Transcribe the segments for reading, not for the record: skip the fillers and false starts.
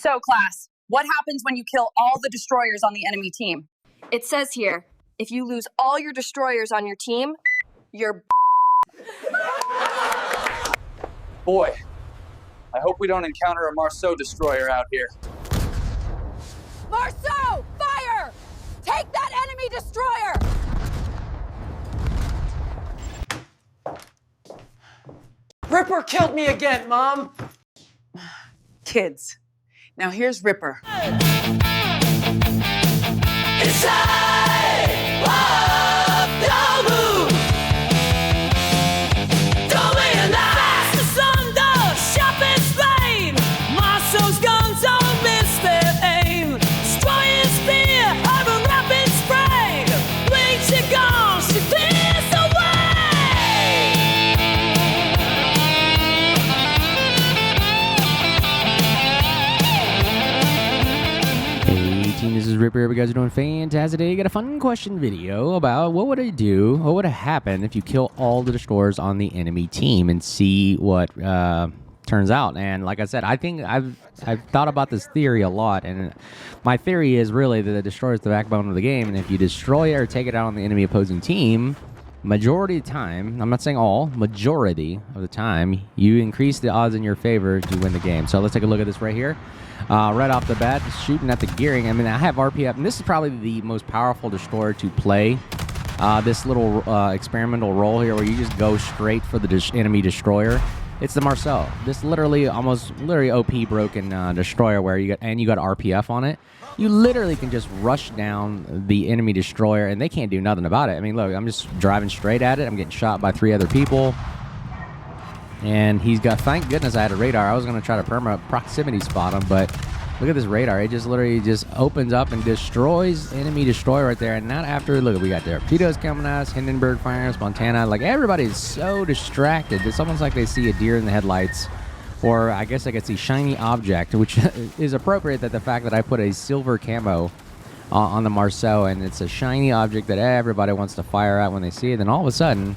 So, class, what happens when you kill all the destroyers on the enemy team? It says here, if you lose all your destroyers on your team, you're Boy, I hope we don't encounter a Marceau destroyer out here. Marceau, fire! Take that enemy destroyer! Ripper killed me again, Mom! Kids, now here's Ripper. This is Ripper. You guys are doing fantastic today. You got a fun question video about what would I do, what would happen if you kill all the destroyers on the enemy team and see what turns out. And like I said, I think I've thought about this theory a lot, and my theory is really that the destroyer is the backbone of the game, and if you destroy it or take it out on the enemy opposing team, majority of the time, I'm not saying all, majority of the time, you increase the odds in your favor to win the game. So let's take a look at this right here. Right off the bat, shooting at the gearing. I mean, I have RPF, and this is probably the most powerful destroyer to play. This little experimental role here where you just go straight for the enemy destroyer. It's the Marceau. This literally OP broken destroyer where you got RPF on it. You literally can just rush down the enemy destroyer, and they can't do nothing about it. I mean, look, I'm just driving straight at it. I'm getting shot by 3 other people. And he's got, thank goodness I had a radar. I was going to try to proximity spot him, but look at this radar. It just literally just opens up and destroys enemy destroyer right there. And not after, look, we got torpedoes coming at us, Hindenburg firing us, Montana. Like, everybody's so distracted. It's almost like they see a deer in the headlights. Or I guess I could see shiny object, which is appropriate that the fact that I put a silver camo on the Marceau, and it's a shiny object that everybody wants to fire at when they see it. Then all of a sudden,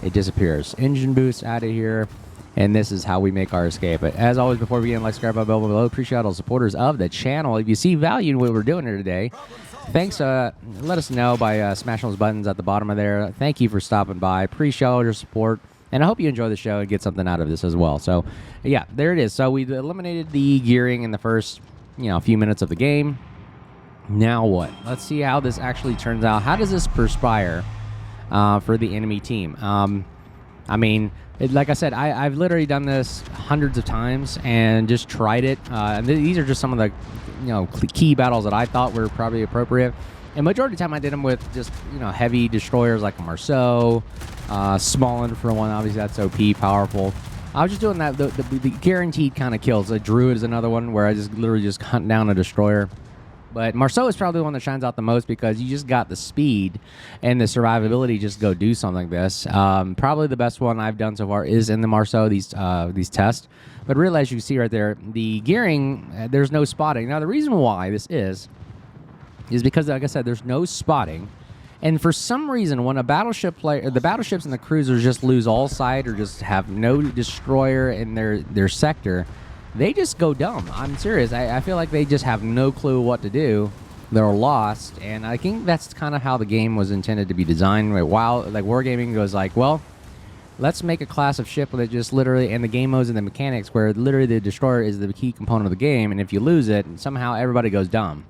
it disappears. Engine boost out of here, and this is how we make our escape. But as always, before we begin, like, subscribe, bell below. Appreciate all supporters of the channel. If you see value in what we're doing here today, thanks. Let us know by smashing those buttons at the bottom of there. Thank you for stopping by. Appreciate all your support, and I hope you enjoy the show and get something out of this as well. So, yeah, there it is. So we eliminated the gearing in the first, few minutes of the game. Now what? Let's see how this actually turns out. How does this perspire for the enemy team? I mean, like I said, I've literally done this hundreds of times and just tried it. And these are just some of the key battles that I thought were probably appropriate. And majority of the time I did them with just heavy destroyers like a Marceau, Smallin for one. Obviously that's OP, powerful. I was just doing that the guaranteed kind of kills. A Druid is another one where I just literally just hunt down a destroyer. But Marceau is probably the one that shines out the most because you just got the speed and the survivability just go do something like this. Probably the best one I've done so far is in the Marceau, these tests. But really, as you can see right there, the gearing, there's no spotting. Now, the reason why this is because, like I said, there's no spotting. And for some reason, when a battleship player, the battleships and the cruisers just lose all sight or just have no destroyer in their sector, they just go dumb. I'm serious. I feel like they just have no clue what to do. They're lost, and I think that's kind of how the game was intended to be designed. While like wargaming goes like, well, let's make a class of ship that just literally, and the game modes and the mechanics where literally the destroyer is the key component of the game, and if you lose it, somehow everybody goes dumb.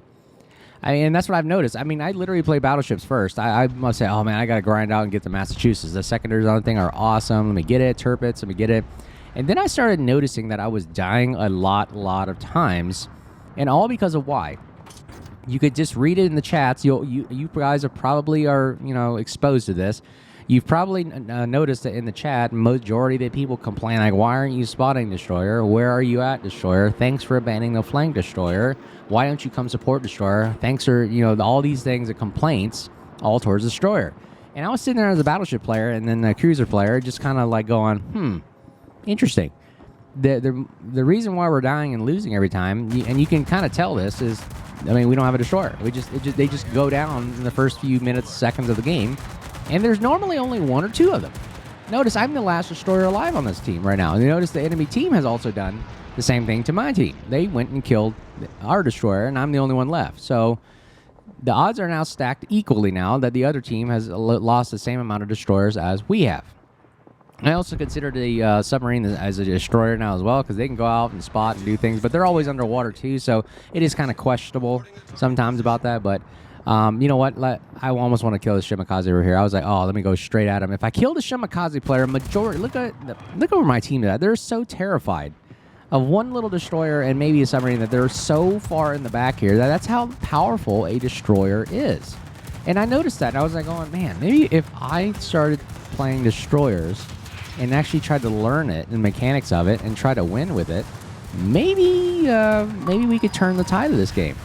And that's what I've noticed. I mean, I literally play battleships first. I must say, oh man, I got to grind out and get the Massachusetts. The secondaries on the thing are awesome. Let me get it. Turpits, let me get it. And then I started noticing that I was dying a lot of times, and all because of why. You could just read it in the chats. You guys are probably exposed to this. You've probably noticed that in the chat, majority of the people complain like, "Why aren't you spotting destroyer? Where are you at, destroyer? Thanks for abandoning the flank, destroyer. Why don't you come support destroyer? Thanks for all these things and complaints all towards destroyer." And I was sitting there as a battleship player and then a cruiser player, just kind of like going, interesting. The reason why we're dying and losing every time, and you can kind of tell this, is, I mean, we don't have a destroyer. They just go down in the first few minutes, seconds of the game, and there's normally only 1 or 2 of them. Notice I'm the last destroyer alive on this team right now. And you notice the enemy team has also done the same thing to my team. They went and killed our destroyer, and I'm the only one left. So the odds are now stacked equally now that the other team has lost the same amount of destroyers as we have. I also consider the submarine as a destroyer now as well, because they can go out and spot and do things, but they're always underwater too, so it is kind of questionable sometimes about that. But you know what? I almost want to kill the Shimakaze over here. I was like, oh, let me go straight at him. If I kill the Shimakaze player, look over my team. They're so terrified of one little destroyer and maybe a submarine that they're so far in the back here. That's how powerful a destroyer is. And I noticed that. And I was like, oh, man, maybe if I started playing destroyers and actually tried to learn it and mechanics of it and try to win with it, maybe we could turn the tide of this game.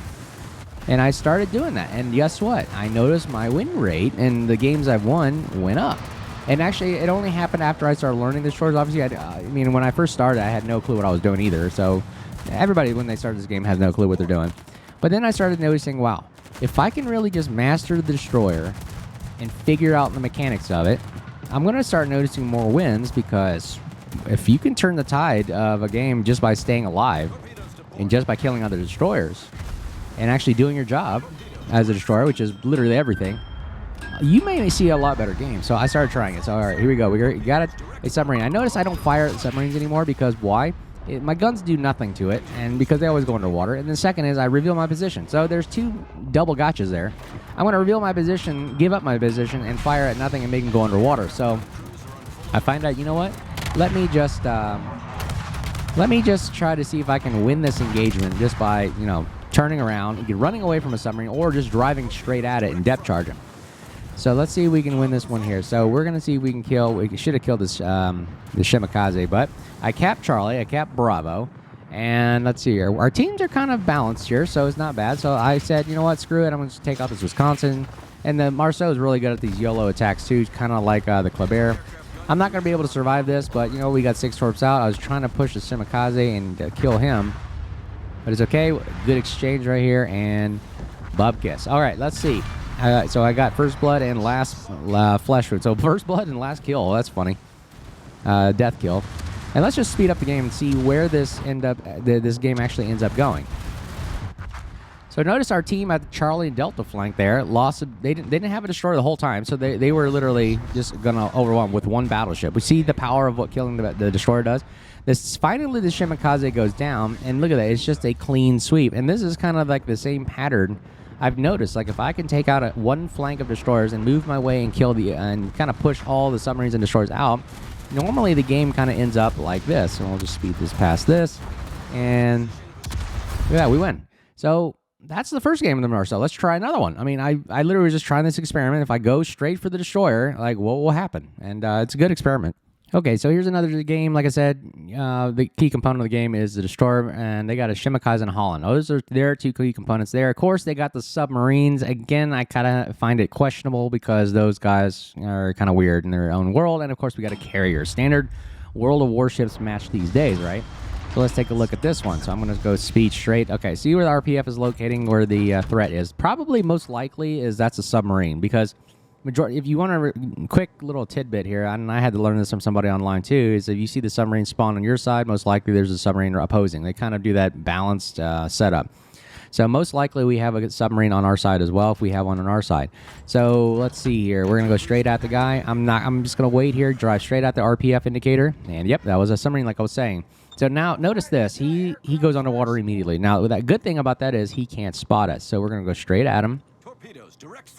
And I started doing that. And guess what? I noticed my win rate and the games I've won went up. And actually, it only happened after I started learning the destroyers. Obviously, I mean, when I first started, I had no clue what I was doing either. So everybody, when they start this game, has no clue what they're doing. But then I started noticing, wow, if I can really just master the destroyer and figure out the mechanics of it, I'm going to start noticing more wins, because if you can turn the tide of a game just by staying alive and just by killing other destroyers and actually doing your job as a destroyer, which is literally everything, you may see a lot better games. So I started trying it. So all right, here we go. We got a submarine. I noticed I don't fire at the submarines anymore, because why? My guns do nothing to it, and because they always go underwater. And the second is I reveal my position. So there's two double gotchas there. I'm going to reveal my position, give up my position, and fire at nothing and make them go underwater. So I find out, you know what? Let me just try to see if I can win this engagement just by, you know, turning around, running away from a submarine, or just driving straight at it and depth charge him. So let's see if we can win this one here. So we're going to see if we can kill. We should have killed this the Shimakaze, but I capped Charlie. I capped Bravo. And let's see here. Our teams are kind of balanced here, so it's not bad. So I said, you know what? Screw it. I'm going to take out this Wisconsin. And the Marceau is really good at these YOLO attacks, too, kind of like the Kleber. I'm not going to be able to survive this, but, you know, we got 6 torps out. I was trying to push the Shimakaze and kill him. But it's okay. Good exchange right here. And Bub Kiss. All right, let's see. So I got first blood and last flesh food. So first blood and last kill. That's funny. Death kill. And let's just speed up the game and see where this this game actually ends up going. So notice our team at the Charlie and Delta flank there lost. They didn't have a destroyer the whole time, so they were literally just gonna overwhelm with one battleship. We see the power of what killing the destroyer does. Finally the Shimakaze goes down, and look at that. It's just a clean sweep. And this is kind of like the same pattern I've noticed. Like if I can take out one flank of destroyers and move my way and kill and kind of push all the submarines and destroyers out, normally the game kind of ends up like this. And we'll just speed this past this, and yeah, we win. So that's the first game of the Marceau. Let's try another one. I mean, I literally was just trying this experiment. If I go straight for the destroyer, like what will happen? And it's a good experiment. Okay, so here's another game. Like I said, the key component of the game is the destroyer, and they got a Shimakaze and a Holland. Those are their two key components there. Of course, they got the submarines. Again, I kind of find it questionable because those guys are kind of weird in their own world. And of course, we got a carrier. Standard World of Warships match these days, right? So let's take a look at this one. So I'm going to go speed straight. Okay, see where the RPF is locating, where the threat is. Probably most likely is that's a submarine, because if you want a quick little tidbit here, and I had to learn this from somebody online too, is if you see the submarine spawn on your side, most likely there's a submarine opposing. They kind of do that balanced setup. So most likely we have a submarine on our side as well, if we have one on our side. So let's see here. We're gonna go straight at the guy. I'm just gonna wait here, drive straight at the RPF indicator, and yep, that was a submarine, like I was saying. So now notice this. He goes underwater immediately. Now the good thing about that is he can't spot us. So we're gonna go straight at him.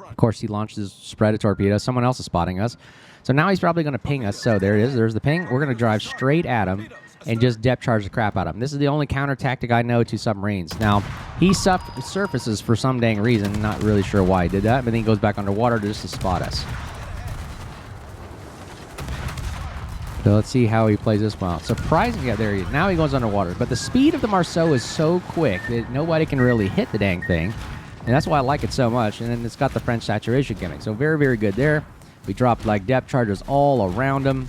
Of course, he launches spread a torpedo. Someone else is spotting us. So now he's probably going to ping us. So there it is. There's the ping. We're going to drive straight at him and just depth charge the crap out of him. This is the only counter tactic I know to submarines. Now, he surfaces for some dang reason. Not really sure why he did that, but then he goes back underwater just to spot us. So let's see how he plays this one out. Surprisingly, yeah, there he is. Now he goes underwater. But the speed of the Marceau is so quick that nobody can really hit the dang thing. And that's why I like it so much. And then it's got the French saturation gimmick. So very, very good there. We dropped like depth charges all around them.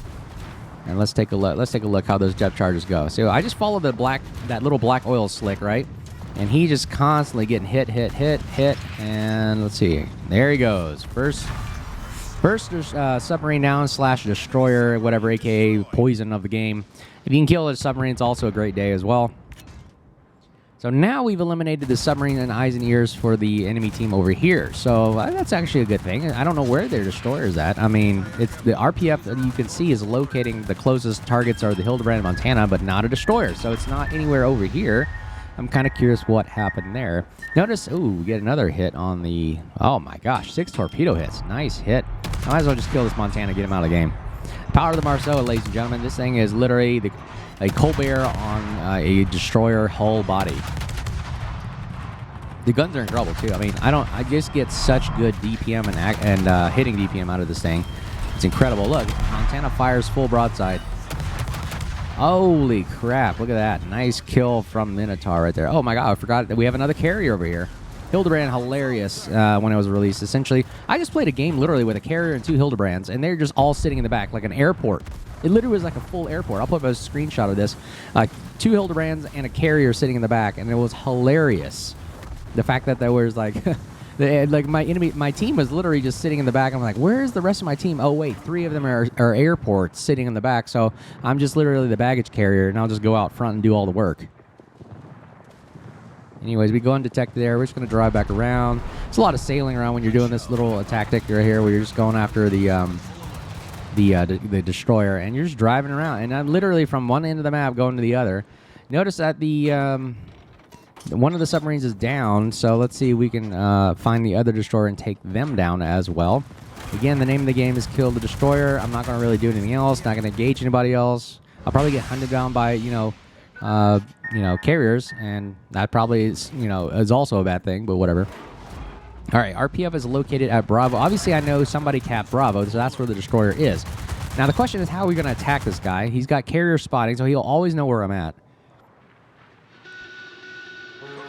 And let's take a look. Let's take a look how those depth charges go. So I just followed that little black oil slick, right? And he just constantly getting hit. And let's see. There he goes. First submarine down / destroyer, whatever, aka poison of the game. If you can kill a submarine, it's also a great day as well. So now we've eliminated the submarine and eyes and ears for the enemy team over here. So that's actually a good thing. I don't know where their destroyer is at. I mean, it's the RPF that you can see is locating the closest targets are the Hildebrand and Montana, but not a destroyer. So it's not anywhere over here. I'm kind of curious what happened there. Notice, ooh, we get another hit on the, oh my gosh, 6 torpedo hits. Nice hit. I might as well just kill this Montana, get him out of the game. Power of the Marceau, ladies and gentlemen. This thing is literally a Colbert on a destroyer hull body. The guns are incredible too. I mean, I just get such good DPM and hitting DPM out of this thing. It's incredible. Look, Montana fires full broadside. Holy crap! Look at that. Nice kill from Minotaur right there. Oh my god, I forgot that we have another carrier over here. Hildebrand, hilarious when it was released. Essentially, I just played a game literally with a carrier and 2 Hildebrands, and they're just all sitting in the back like an airport. It literally was like a full airport. I'll put up a screenshot of this. 2 Hildebrands and a carrier sitting in the back, and it was hilarious. The fact that there was like, my team was literally just sitting in the back. I'm like, where's the rest of my team? Oh wait, 3 of them are airports sitting in the back. So I'm just literally the baggage carrier, and I'll just go out front and do all the work. Anyways, we go undetected there. We're just going to drive back around. It's a lot of sailing around when you're doing this little tactic right here, where you're just going after the destroyer, and you're just driving around. And I'm literally from one end of the map going to the other. Notice that the one of the submarines is down, so let's see if we can find the other destroyer and take them down as well. Again, the name of the game is Kill the Destroyer. I'm not going to really do anything else. Not going to engage anybody else. I'll probably get hunted down by carriers, and that probably is is also a bad thing, but whatever. All right, RPF is located at Bravo. Obviously, I know somebody capped Bravo, so that's where the destroyer is. Now, the question is, how are we going to attack this guy? He's got carrier spotting, so he'll always know where I'm at.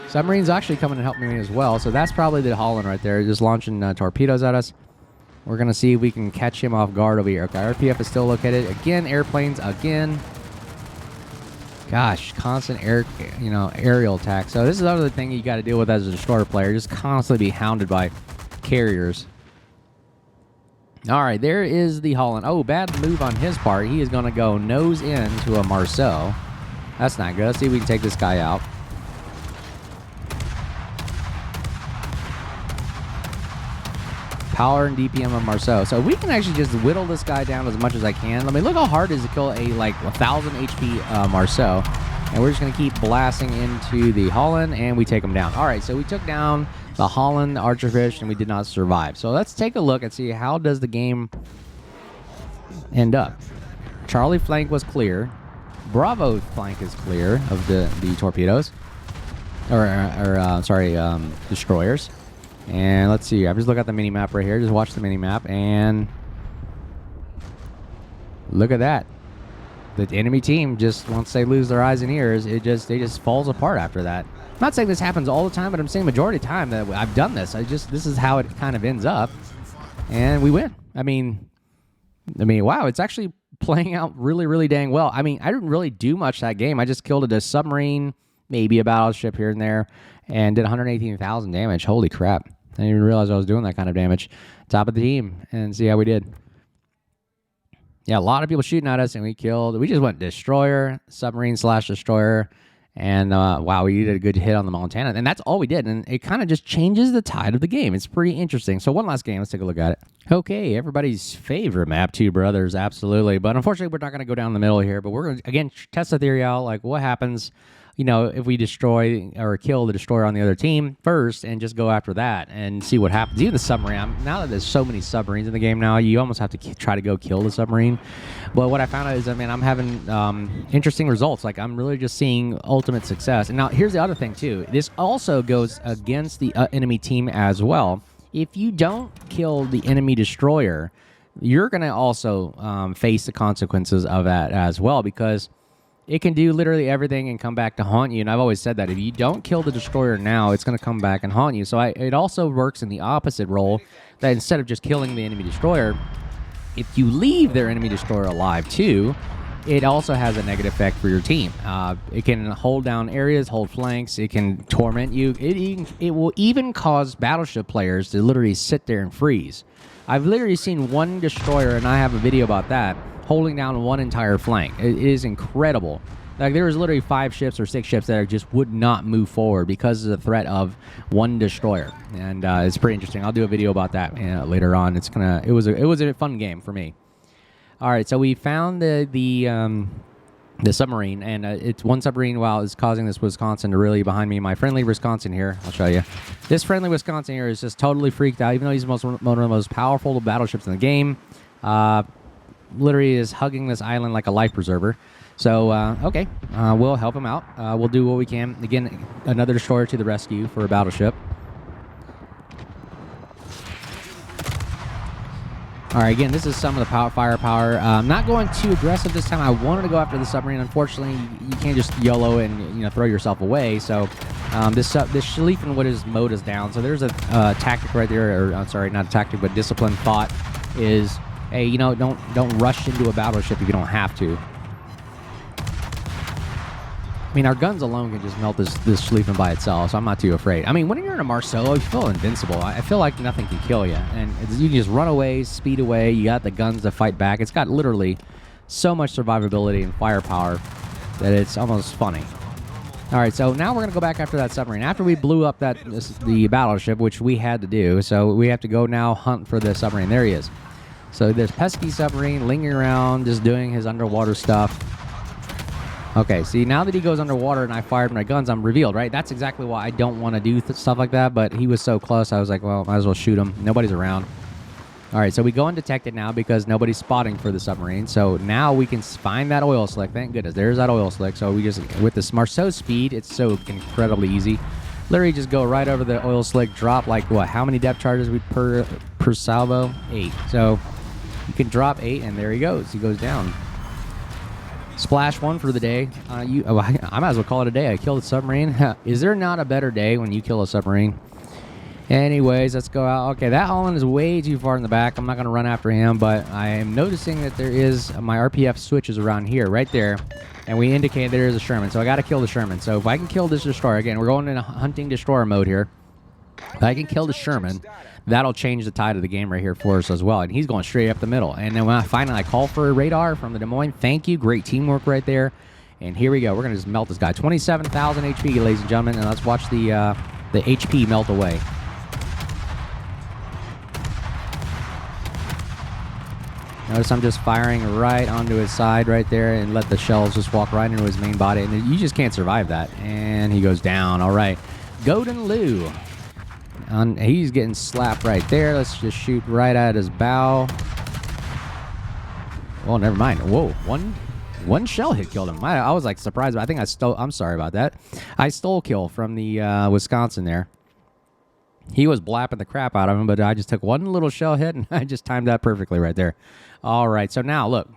Submarine's actually coming and helping me as well, so that's probably the Holland right there, just launching torpedoes at us. We're going to see if we can catch him off guard over here. Okay, RPF is still located. Again, airplanes again. Gosh, constant aerial attack. So this is another thing you got to deal with as a destroyer player. Just constantly be hounded by carriers. All right, there is the Holland. Oh, bad move on his part. He is going to go nose into a Marceau. That's not good. Let's see if we can take this guy out. Power and DPM of Marceau. So we can actually just whittle this guy down as much as I can. I mean, look how hard it is to kill a 1,000 HP Marceau. And we're just going to keep blasting into the Holland, and we take him down. All right, so we took down the Holland Archerfish, and we did not survive. So let's take a look and see how does the game end up. Charlie flank was clear. Bravo flank is clear of the torpedoes. Destroyers. And let's see. I'm just looking at the mini map right here. Just watch the mini map, and look at that. The enemy team just once they lose their eyes and ears, they just falls apart after that. I'm not saying this happens all the time, but I'm saying majority of the time that I've done this. This is how it kind of ends up, and we win. I mean, wow, it's actually playing out really, really dang well. I mean, I didn't really do much that game. I just killed a submarine, maybe a battleship here and there, and did 118,000 damage. Holy crap. I didn't even realize I was doing that kind of damage. Top of the team, and see how we did. Yeah, a lot of people shooting at us, and we just went destroyer, submarine / destroyer, and wow, we did a good hit on the Montana, and that's all we did, and it kind of just changes the tide of the game. It's pretty interesting. So one last game, let's take a look at it. Okay, everybody's favorite map, Two Brothers, absolutely, but unfortunately, we're not going to go down the middle here, but we're going to, again, test the theory out, like what happens if we destroy or kill the destroyer on the other team first and just go after that and see what happens. Even the submarine, now that there's so many submarines in the game now, you almost have to try to go kill the submarine. But what I found out is, I'm having interesting results. Like, I'm really just seeing ultimate success. And now, here's the other thing, too. This also goes against the enemy team as well. If you don't kill the enemy destroyer, you're going to also face the consequences of that as well, because it can do literally everything and come back to haunt you. And I've always said that if you don't kill the destroyer now, it's going to come back and haunt you. So it also works in the opposite role, that instead of just killing the enemy destroyer, if you leave their enemy destroyer alive too, it also has a negative effect for your team. It can hold down areas, hold flanks. It can torment you. It will even cause battleship players to literally sit there and freeze. I've literally seen one destroyer, and I have a video about that, holding down one entire flank. It is incredible. Like, there was literally 5 ships or 6 ships that just would not move forward because of the threat of one destroyer, and it's pretty interesting. I'll do a video about that later on. It was a fun game for me. All right, so we found the submarine, and it's one submarine while it's causing this Wisconsin to really behind me. My friendly Wisconsin here, I'll show you. This friendly Wisconsin here is just totally freaked out, even though he's one of the most powerful battleships in the game. Literally is hugging this island like a life preserver. So, okay, we'll help him out. We'll do what we can. Again, another destroyer to the rescue for a battleship. All right, again, this is some of the firepower. I'm not going too aggressive this time. I wanted to go after the submarine. Unfortunately, you can't just YOLO and throw yourself away. So this Schlieffen, what his mode is down. So there's a tactic right there, or I'm sorry, not a tactic, but disciplined thought is, hey, don't rush into a battleship if you don't have to. I mean, our guns alone can just melt this Schlieffen by itself, so I'm not too afraid. I mean, when you're in a Marceau, you feel invincible. I feel like nothing can kill you. And you can just run away, speed away. You got the guns to fight back. It's got literally so much survivability and firepower that it's almost funny. All right, so now we're going to go back after that submarine. After we blew up the battleship, which we had to do, so we have to go now hunt for the submarine. There he is. So there's pesky submarine lingering around, just doing his underwater stuff. Okay, see, now that he goes underwater and I fired my guns, I'm revealed, right? That's exactly why I don't want to do stuff like that, but he was so close, I was like, well, might as well shoot him. Nobody's around. All right, so we go undetected now because nobody's spotting for the submarine. So now we can find that oil slick. Thank goodness, there's that oil slick. So we just, with this Marceau speed, it's so incredibly easy. Literally just go right over the oil slick, drop like, what, how many depth charges per salvo? 8. So you can drop 8, and there he goes. He goes down. Splash 1 for the day. I might as well call it a day. I killed a submarine. Is there not a better day when you kill a submarine? Anyways, let's go out. Okay, that Holland is way too far in the back. I'm not going to run after him, but I am noticing that there is my RPF switches around here, right there, and we indicate there is a Sherman. So I got to kill the Sherman. So if I can kill this destroyer, again, we're going into hunting destroyer mode here. If I can kill the Sherman, that'll change the tide of the game right here for us as well. And he's going straight up the middle. And then when I finally call for a radar from the Des Moines, thank you. Great teamwork right there. And here we go. We're going to just melt this guy. 27,000 HP, ladies and gentlemen. And let's watch the HP melt away. Notice I'm just firing right onto his side right there and let the shells just walk right into his main body. And you just can't survive that. And he goes down. All right. Golden Lou. He's getting slapped right there. Let's just shoot right at his bow. Well, never mind. Whoa, one shell hit killed him. I was like surprised, but I think I stole. I'm sorry about that. I stole kill from the Wisconsin there. He was blapping the crap out of him, but I just took one little shell hit and I just timed that perfectly right there. All right, so now look,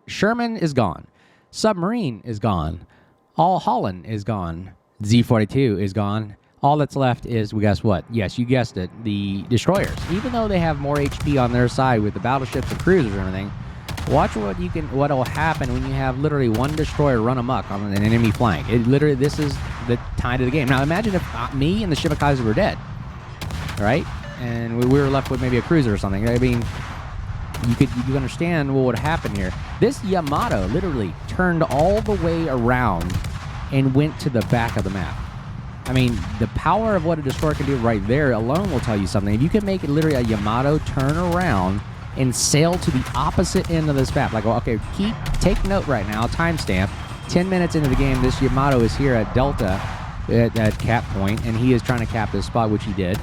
Sherman is gone. Submarine is gone. All Holland is gone. Z-42 is gone. All that's left is, well, guess what? Yes, you guessed it, the destroyers. Even though they have more HP on their side with the battleships and cruisers and everything, watch what will happen when you have literally one destroyer run amok on an enemy flank. This is the tide of the game. Now imagine if me and the Shibakaze were dead, right? And we were left with maybe a cruiser or something. I mean, you understand what would happen here. This Yamato literally turned all the way around and went to the back of the map. I mean, the power of what a destroyer can do right there alone will tell you something. If you can make it literally a Yamato turn around and sail to the opposite end of this map, like, well, okay, take note right now, timestamp, 10 minutes into the game, this Yamato is here at Delta, at cap point, and he is trying to cap this spot, which he did.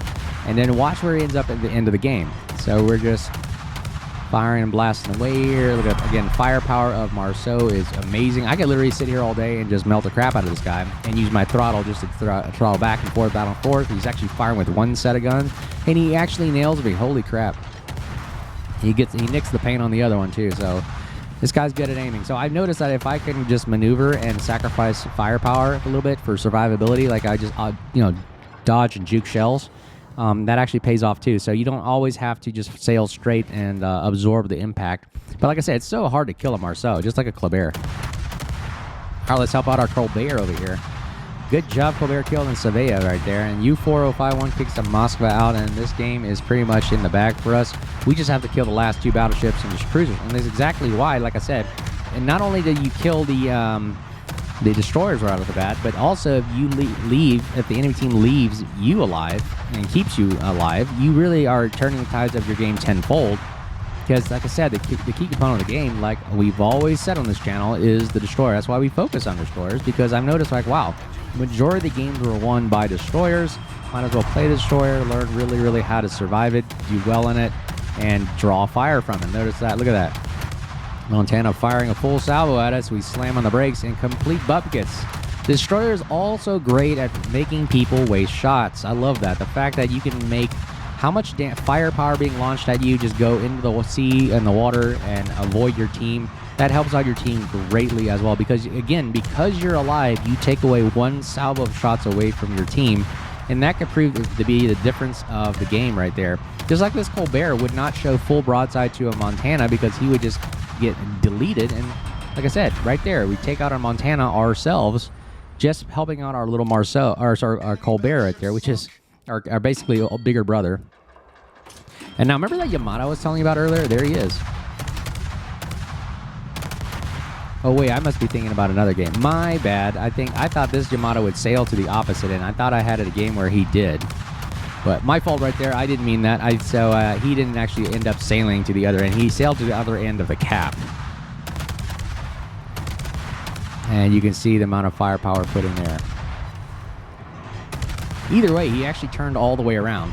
And then watch where he ends up at the end of the game. So we're just firing and blasting away here. Look at, again, firepower of Marceau is amazing. I could literally sit here all day and just melt the crap out of this guy and use my throttle just to throttle back and forth. He's actually firing with one set of guns, and he actually nails me. Holy crap. He nicks the paint on the other one too, so this guy's good at aiming. So I've noticed that if I can just maneuver and sacrifice firepower a little bit for survivability, like I just, dodge and juke shells, that actually pays off too. So you don't always have to just sail straight and absorb the impact. But like I said, it's so hard to kill a Marceau, just like a Colbert. All right, let's help out our Colbert over here. Good job, Colbert, killing Savea right there. And U-4051 kicks the Moskva out, and this game is pretty much in the bag for us. We just have to kill the last two battleships and just cruisers. And that's exactly why, like I said, and not only did you kill the the destroyers right off the bat, but also if you if the enemy team leaves you alive and keeps you alive, you really are turning the tides of your game tenfold. Because, like I said, the key component of the game, like we've always said on this channel, is the destroyer. That's why we focus on destroyers, because I've noticed, like, wow, majority of the games were won by destroyers. Might as well play the destroyer, learn really, really how to survive it, do well in it, and draw fire from it. Notice that. Look at that. Montana firing a full salvo at us. We slam on the brakes and complete buckets. The destroyer is also great at making people waste shots. I love that. The fact that you can make how much firepower being launched at you just go into the sea and the water and avoid your team. That helps out your team greatly as well, because, again, because you're alive, you take away one salvo of shots away from your team, and that could prove to be the difference of the game right there. Just like this Colbert would not show full broadside to a Montana because he would just get deleted, and like I said, right there, we take out our Montana ourselves, just helping out our little Marceau, or sorry, our Colbert right there, which is our basically a bigger brother. And now, remember that Yamato I was telling you about earlier? There he is. Oh, wait, I must be thinking about another game. My bad. I thought this Yamato would sail to the opposite end. I thought I had a game where he did. But my fault right there. I didn't mean that. He didn't actually end up sailing to the other end. He sailed to the other end of the cap. And you can see the amount of firepower put in there. Either way, he actually turned all the way around.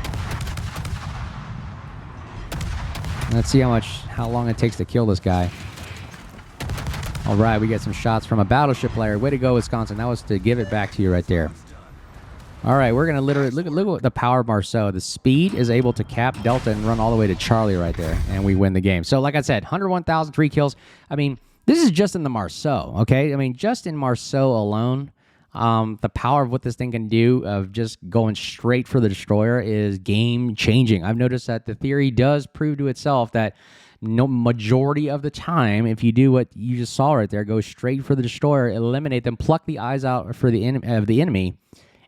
Let's see how long it takes to kill this guy. All right, we get some shots from a battleship player. Way to go, Wisconsin. That was to give it back to you right there. All right, we're going to literally look at the power of Marceau. The speed is able to cap Delta and run all the way to Charlie right there, and we win the game. So, like I said, 101,000, 3 kills. I mean, this is just in the Marceau, okay? I mean, just in Marceau alone, the power of what this thing can do of just going straight for the destroyer is game-changing. I've noticed that the theory does prove to itself that no majority of the time, if you do what you just saw right there, go straight for the destroyer, eliminate them, pluck the eyes out for the enemy,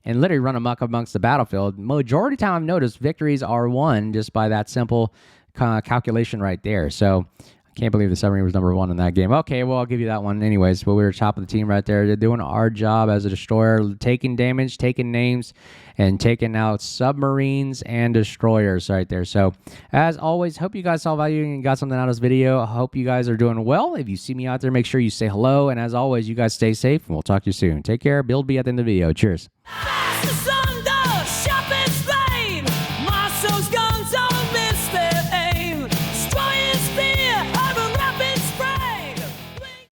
and literally run amok amongst the battlefield. Majority of the time, I've noticed victories are won just by that simple calculation right there. So I can't believe the submarine was number 1 in that game. Okay, well, I'll give you that one anyways. But we were top of the team right there. They're doing our job as a destroyer, taking damage, taking names, and taking out submarines and destroyers right there. So, as always, hope you guys saw value and got something out of this video. I hope you guys are doing well. If you see me out there, make sure you say hello. And as always, you guys stay safe, and we'll talk to you soon. Take care. Build B at the end of the video. Cheers.